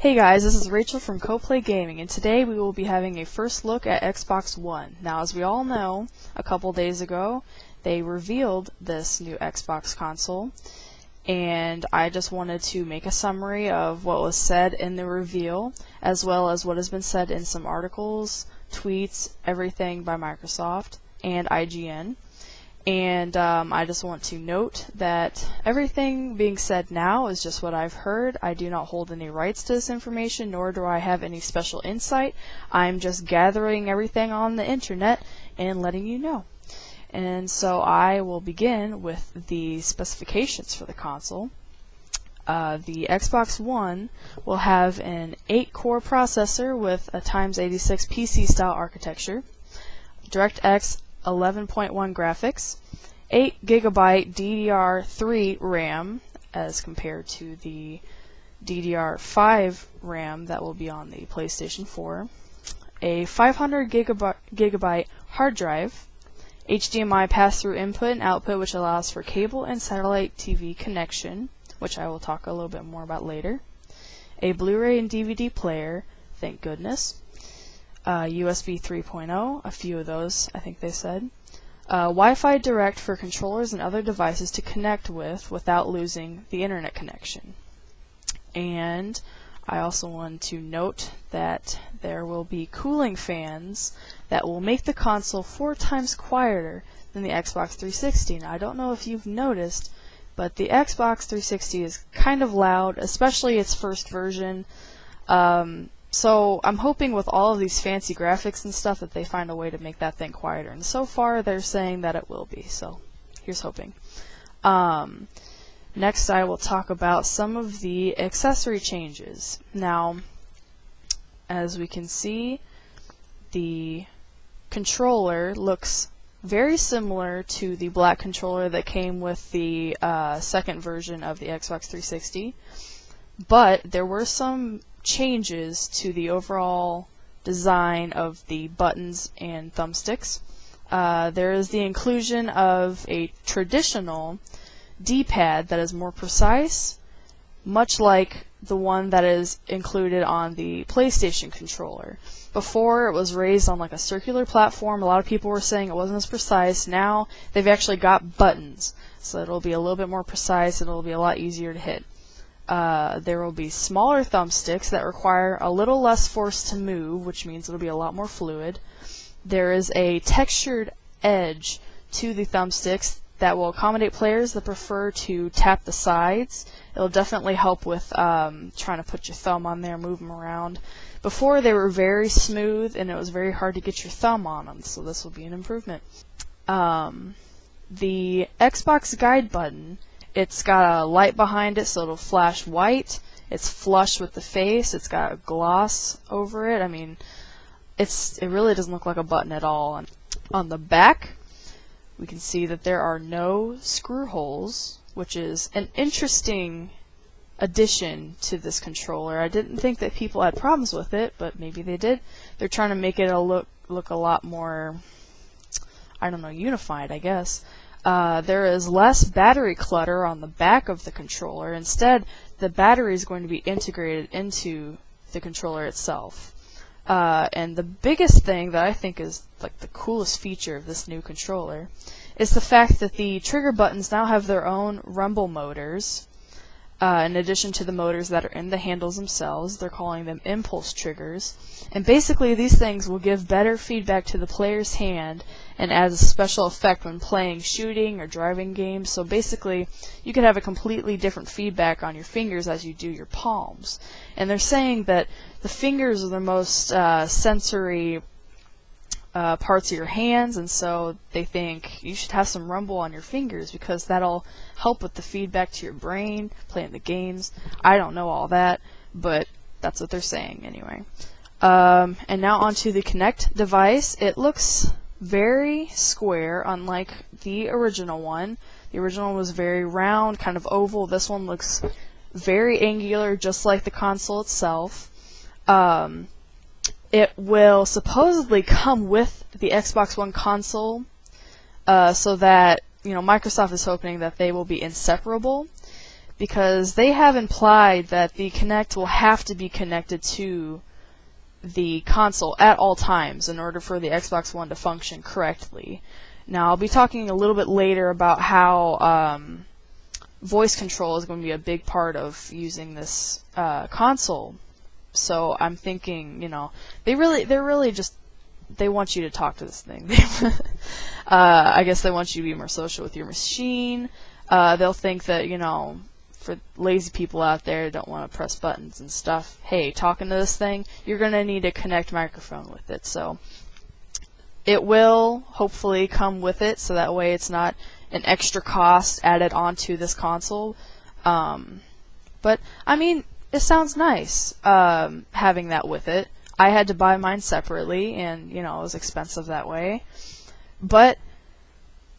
Hey guys, this is Rachel from CoPlay Gaming, and today we will be having a first look at Xbox One. Now, as we all know, a couple days ago, they revealed this new Xbox console, and I just wanted to make a summary of what was said in the reveal, as well as what has been said in some articles, tweets, everything by Microsoft and IGN. And I just want to note that everything being said now is just what I've heard. I do not hold any rights to this information, nor do I have any special insight. I'm just gathering everything on the internet and letting you know. And so I will begin with the specifications for the console. The Xbox One will have an 8-core processor with a x86 PC-style architecture, DirectX 11.1 graphics, 8GB DDR3 RAM as compared to the DDR5 RAM that will be on the PlayStation 4, a 500GB hard drive, HDMI pass-through input and output which allows for cable and satellite TV connection, which I will talk a little bit more about later, a Blu-ray and DVD player, thank goodness, USB 3.0, a few of those I think they said, Wi-Fi Direct for controllers and other devices to connect with without losing the internet connection. And I also want to note that there will be cooling fans that will make the console 4 times quieter than the Xbox 360. Now, I don't know if you've noticed, but the Xbox 360 is kind of loud, especially its first version. So I'm hoping with all of these fancy graphics and stuff that they find a way to make that thing quieter. And so far they're saying that it will be, so here's hoping. Next I will talk about some of the accessory changes. Now, as we can see, the controller looks very similar to the black controller that came with the second version of the Xbox 360, but there were some changes to the overall design of the buttons and thumbsticks. There is the inclusion of a traditional D-pad that is more precise, much like the one that is included on the PlayStation controller. Before, it was raised on like a circular platform. A lot of people were saying it wasn't as precise. Now they've actually got buttons, so it'll be a little bit more precise and it'll be a lot easier to hit. There will be smaller thumbsticks that require a little less force to move, which means it'll be a lot more fluid. There is a textured edge to the thumbsticks that will accommodate players that prefer to tap the sides. It'll definitely help with trying to put your thumb on there, move them around. Before, they were very smooth and it was very hard to get your thumb on them, so this will be an improvement. The Xbox guide button, it's got a light behind it so it'll flash white. It's flush with the face. It's got a gloss over it. I mean, it really doesn't look like a button at all. On the back, we can see that there are no screw holes, which is an interesting addition to this controller. I didn't think that people had problems with it, but maybe they did. They're trying to make it look a lot more, I don't know, unified, I guess. There is less battery clutter on the back of the controller. Instead, the battery is going to be integrated into the controller itself. And the biggest thing that I think is like the coolest feature of this new controller is the fact that the trigger buttons now have their own rumble motors. In addition to the motors that are in the handles themselves, they're calling them impulse triggers. And basically these things will give better feedback to the player's hand and add a special effect when playing shooting or driving games. So basically you could have a completely different feedback on your fingers as you do your palms. And they're saying that the fingers are the most sensory parts of your hands, and so they think you should have some rumble on your fingers because that'll help with the feedback to your brain playing the games. I don't know all that, but that's what they're saying anyway. And now onto the Kinect device. It looks very square, unlike the original one. The original was very round, kind of oval. This one looks very angular, just like the console itself. It will supposedly come with the Xbox One console, so that, you know, Microsoft is hoping that they will be inseparable. because they have implied that the Kinect will have to be connected to the console at all times in order for the Xbox One to function correctly. Now, I'll be talking a little bit later about how voice control is going to be a big part of using this console. So I'm thinking, they want you to talk to this thing. I guess they want you to be more social with your machine. They'll think that, for lazy people out there who don't want to press buttons and stuff, hey, talking to this thing, you're going to need a Kinect microphone with it. So it will hopefully come with it, so that way it's not an extra cost added onto this console. But, I mean, it sounds nice having that with it. I had to buy mine separately, and, it was expensive that way. But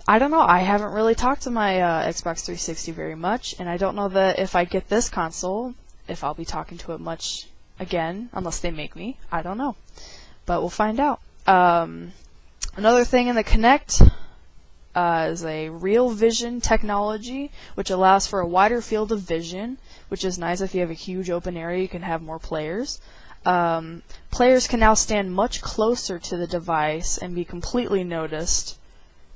I don't know, I haven't really talked to my Xbox 360 very much, and I don't know that if I get this console, if I'll be talking to it much again, unless they make me. I don't know. But we'll find out. Another thing in the Kinect is a real vision technology, which allows for a wider field of vision, which is nice. If you have a huge open area, you can have more players. Players can now stand much closer to the device and be completely noticed,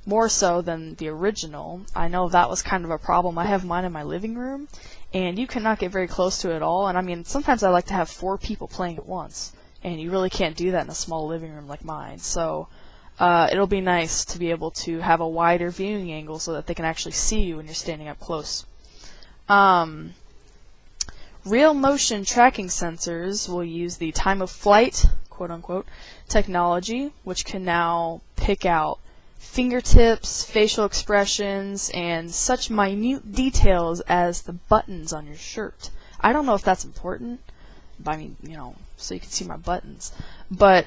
more so than the original. I know that was kind of a problem. I have mine in my living room, and you cannot get very close to it at all. And I mean, sometimes I like to have 4 people playing at once, and you really can't do that in a small living room like mine. So it'll be nice to be able to have a wider viewing angle so that they can actually see you when you're standing up close. Real motion tracking sensors will use the time of flight, quote unquote, technology, which can now pick out fingertips, facial expressions, and such minute details as the buttons on your shirt. I don't know if that's important, I mean, so you can see my buttons, but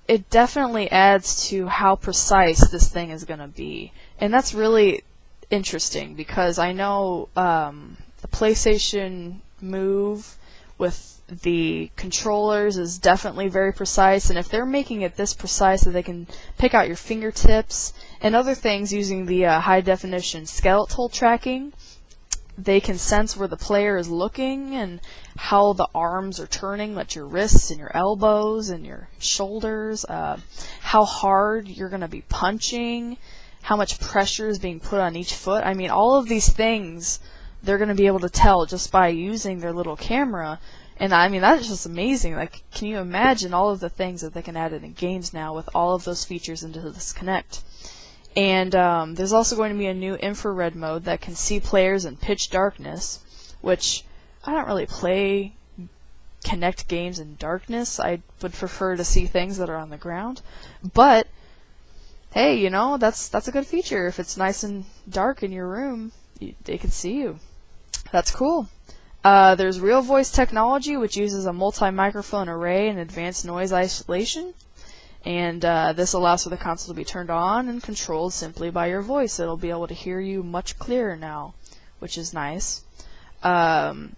it definitely adds to how precise this thing is going to be. And that's really interesting, because I know the PlayStation Move with the controllers is definitely very precise, and if they're making it this precise that they can pick out your fingertips and other things using the high definition skeletal tracking, they can sense where the player is looking and how the arms are turning, like your wrists and your elbows and your shoulders, how hard you're going to be punching, how much pressure is being put on each foot. I mean, all of these things they're going to be able to tell just by using their little camera. And I mean, that's just amazing. Like, can you imagine all of the things that they can add in games now with all of those features into this Kinect? And there's also going to be a new infrared mode that can see players in pitch darkness, which I don't really play Kinect games in darkness. I would prefer to see things that are on the ground. But hey, that's a good feature. If it's nice and dark in your room, they can see you. That's cool. There's real voice technology, which uses a multi-microphone array and advanced noise isolation. And this allows for the console to be turned on and controlled simply by your voice. It'll be able to hear you much clearer now, which is nice. And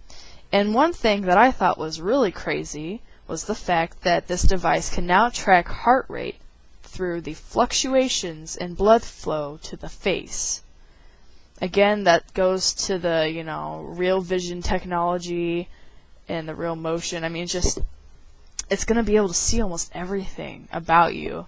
one thing that I thought was really crazy was the fact that this device can now track heart rate through the fluctuations in blood flow to the face. Again, that goes to the, real vision technology and the real motion. I mean, it's going to be able to see almost everything about you.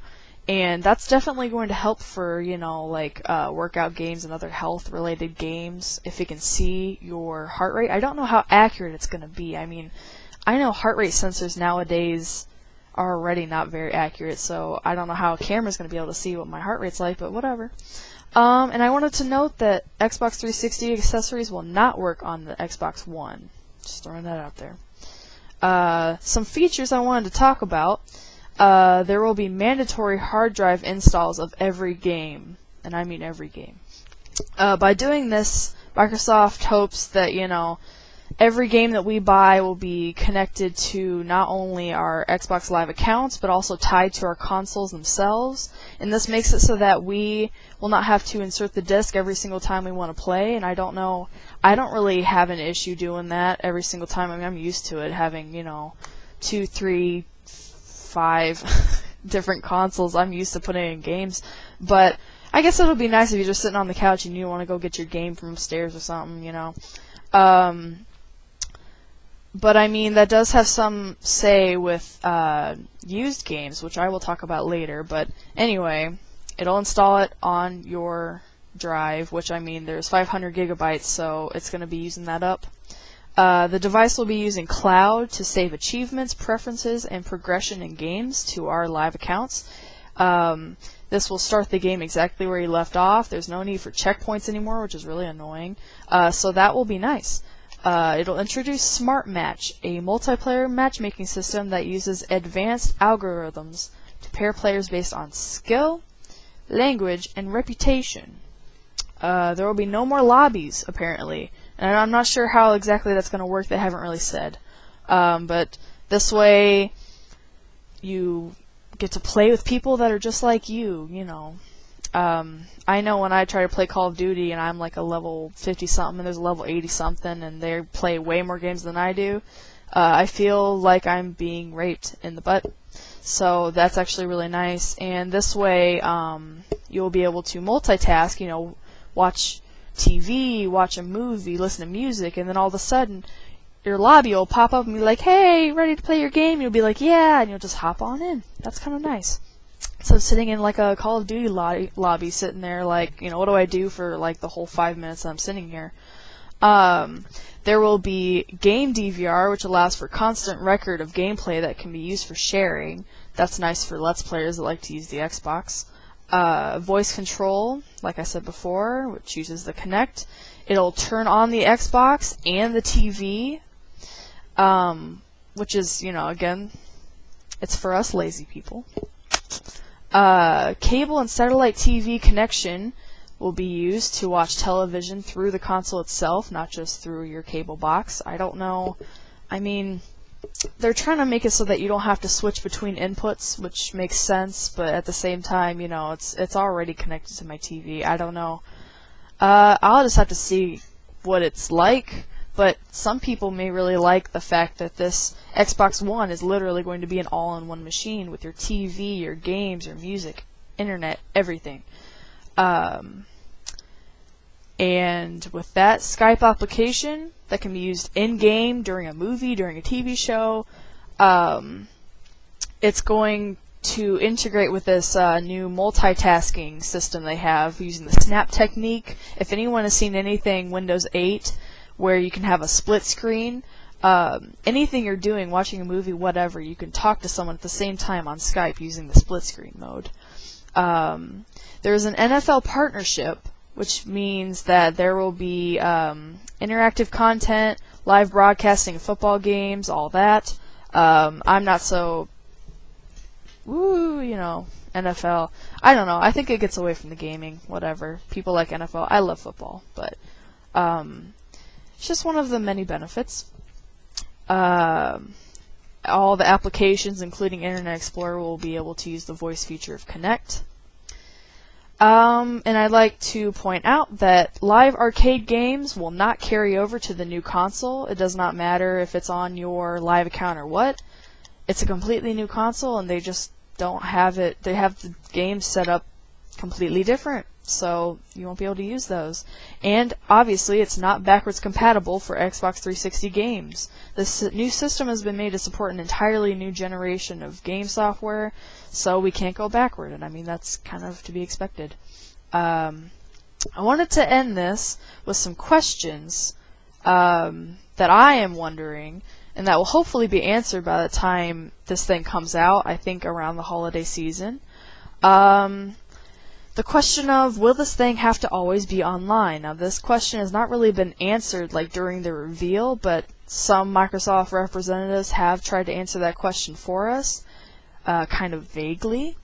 And that's definitely going to help for, workout games and other health-related games, if it can see your heart rate. I don't know how accurate it's going to be. I mean, I know heart rate sensors nowadays are already not very accurate, so I don't know how a camera's going to be able to see what my heart rate's like, but whatever. And I wanted to note that Xbox 360 accessories will not work on the Xbox One. Just throwing that out there. Some features I wanted to talk about. There will be mandatory hard drive installs of every game, and I mean every game. By doing this, Microsoft hopes that, every game that we buy will be connected to not only our Xbox Live accounts, but also tied to our consoles themselves. And this makes it so that we will not have to insert the disc every single time we want to play. And I don't really have an issue doing that every single time. I mean, I'm used to it, having, 2, 3, 5 different consoles. I'm used to putting in games. But I guess it'll be nice if you're just sitting on the couch and you want to go get your game from upstairs or something, But I mean, that does have some say with used games, which I will talk about later. But anyway, it'll install it on your drive, which I mean, there's 500 gigabytes, so it's going to be using that up. The device will be using cloud to save achievements, preferences, and progression in games to our live accounts. This will start the game exactly where you left off. There's no need for checkpoints anymore, which is really annoying. So that will be nice. It'll introduce Smart Match, a multiplayer matchmaking system that uses advanced algorithms to pair players based on skill, language, and reputation. There will be no more lobbies, apparently. And I'm not sure how exactly that's going to work. They haven't really said. But this way, you get to play with people that are just like you, you know. I know when I try to play Call of Duty and I'm like a level 50-something and there's a level 80-something and they play way more games than I do, I feel like I'm being raped in the butt. So that's actually really nice. And this way, you'll be able to multitask, you know, watch TV, watch a movie, listen to music, and then all of a sudden your lobby will pop up and be like, hey, ready to play your game? You'll be like, yeah, and you'll just hop on in. That's kind of nice. So sitting in like a Call of Duty lobby, sitting there like, you know, what do I do for like the whole 5 minutes that I'm sitting here? There will be game DVR, which allows for constant record of gameplay that can be used for sharing. That's nice for Let's Players that like to use the Xbox. Voice control, like I said before, which uses the Kinect. It'll turn on the Xbox and the TV, which is, you know, again, it's for us lazy people. Cable and satellite TV connection will be used to watch television through the console itself, not just through your cable box. I don't know. I mean, they're trying to make it so that you don't have to switch between inputs, which makes sense, but at the same time, you know, it's already connected to my TV. I don't know. I'll just have to see what it's like, but some people may really like the fact that this Xbox One is literally going to be an all-in-one machine with your TV, your games, your music, internet, everything. And with that Skype application that can be used in-game, during a movie, during a TV show, it's going to integrate with this new multitasking system they have using the snap technique. If anyone has seen anything Windows 8 where you can have a split screen, anything you're doing, watching a movie, whatever, you can talk to someone at the same time on Skype using the split screen mode. There's an NFL partnership, which means that there will be interactive content, live broadcasting of football games, all that. I'm not so, you know, NFL. I don't know. I think it gets away from the gaming, whatever. People like NFL. I love football, but it's just one of the many benefits. All the applications, including Internet Explorer, will be able to use the voice feature of Kinect. And I'd like to point out that live arcade games will not carry over to the new console. It does not matter if it's on your live account or what. It's a completely new console, and they just don't have it. They have the games set up completely different, so you won't be able to use those. And obviously, it's not backwards compatible for Xbox 360 games. This new system has been made to support an entirely new generation of game software, so we can't go backward, and I mean, that's kind of to be expected. I wanted to end this with some questions that I am wondering, and that will hopefully be answered by the time this thing comes out, I think around the holiday season. The question of, will this thing have to always be online? Now, this question has not really been answered like during the reveal, but some Microsoft representatives have tried to answer that question for us, kind of vaguely.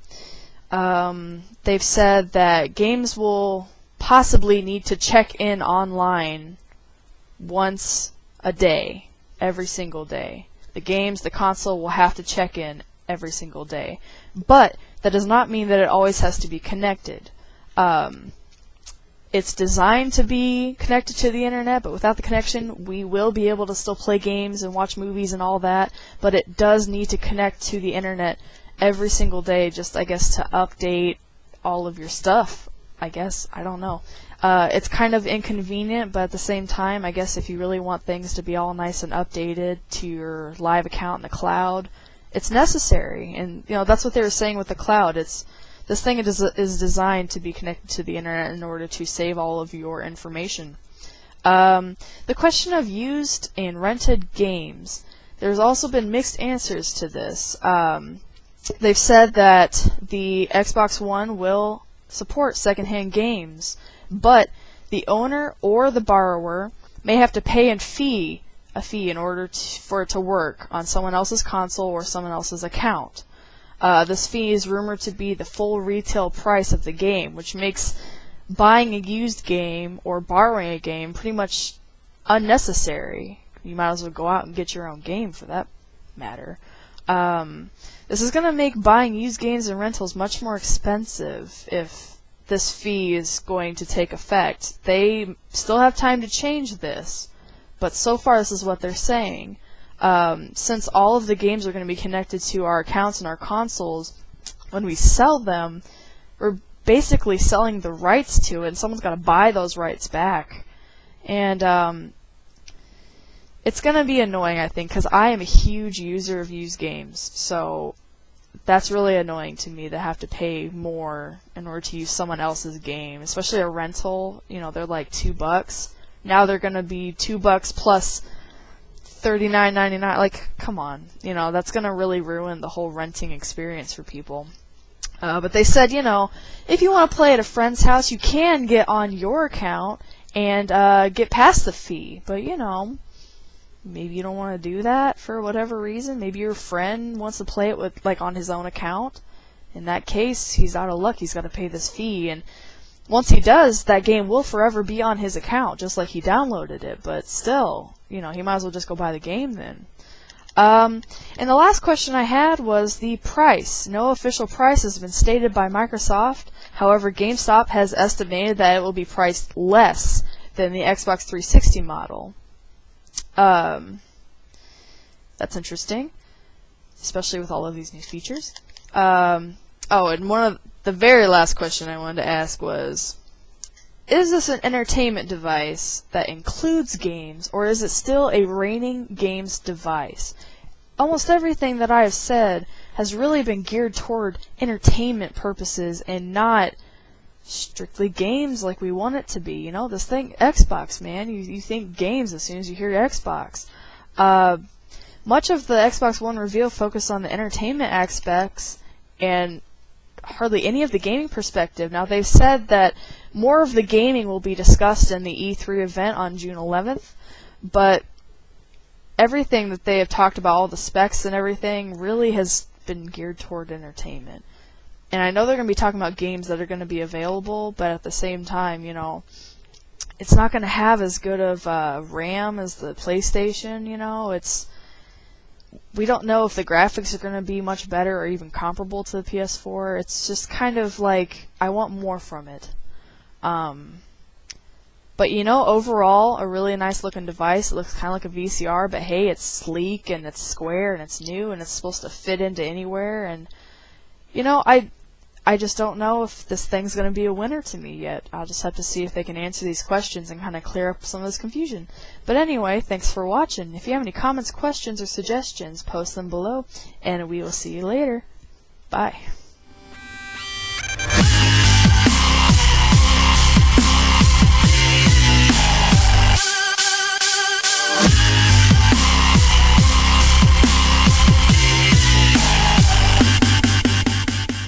They've said that games will possibly need to check in online once a day, every single day. The console will have to check in every single day. But that does not mean that it always has to be connected. It's designed to be connected to the internet, but without the connection, we will be able to still play games and watch movies and all that, but it does need to connect to the internet every single day, just, I guess, to update all of your stuff I guess, I don't know. It's kind of inconvenient, but at the same time, I guess if you really want things to be all nice and updated to your live account in the cloud, it's necessary. And that's what they were saying with the cloud. This thing is designed to be connected to the internet in order to save all of your information. The question of used and rented games. There's also been mixed answers to this. They've said that the Xbox One will support secondhand games, but the owner or the borrower may have to pay a fee in order for it to work on someone else's console or someone else's account. This fee is rumored to be the full retail price of the game, which makes buying a used game or borrowing a game pretty much unnecessary. You might as well go out and get your own game for that matter. This is going to make buying used games and rentals much more expensive if this fee is going to take effect. They still have time to change this, but so far this is what they're saying. Since all of the games are going to be connected to our accounts and our consoles, when we sell them, we're basically selling the rights to it, and someone's got to buy those rights back. And it's going to be annoying, I think, because I am a huge user of used games, so that's really annoying to me to have to pay more in order to use someone else's game, especially a rental. They're like $2. Now they're going to be $2 plus $39.99. Like, come on, that's going to really ruin the whole renting experience for people. But they said, if you want to play at a friend's house, you can get on your account and get past the fee. But, maybe you don't want to do that for whatever reason. Maybe your friend wants to play it with, on his own account. In that case, he's out of luck. He's got to pay this fee. And once he does, that game will forever be on his account, just like he downloaded it. But still, he might as well just go buy the game then. And the last question I had was the price. No official price has been stated by Microsoft. However, GameStop has estimated that it will be priced less than the Xbox 360 model. That's interesting, especially with all of these new features. And one of the very last question I wanted to ask was, is this an entertainment device that includes games, or is it still a raining games device? Almost everything that I have said has really been geared toward entertainment purposes and not strictly games like we want it to be. This thing, Xbox, man, you think games as soon as you hear Xbox. Much of the Xbox One reveal focused on the entertainment aspects and hardly any of the gaming perspective. Now, they've said that more of the gaming will be discussed in the E3 event on June 11th, but everything that they have talked about, all the specs and everything, really has been geared toward entertainment. And I know they're going to be talking about games that are going to be available, but at the same time, it's not going to have as good of RAM as the PlayStation. We don't know if the graphics are going to be much better or even comparable to the PS4. It's just kind of like, I want more from it. But overall, a really nice looking device. It looks kind of like a VCR, but hey, it's sleek and it's square and it's new and it's supposed to fit into anywhere. And I just don't know if this thing's going to be a winner to me yet. I'll just have to see if they can answer these questions and kind of clear up some of this confusion. But anyway, thanks for watching. If you have any comments, questions, or suggestions, post them below, and we will see you later. Bye.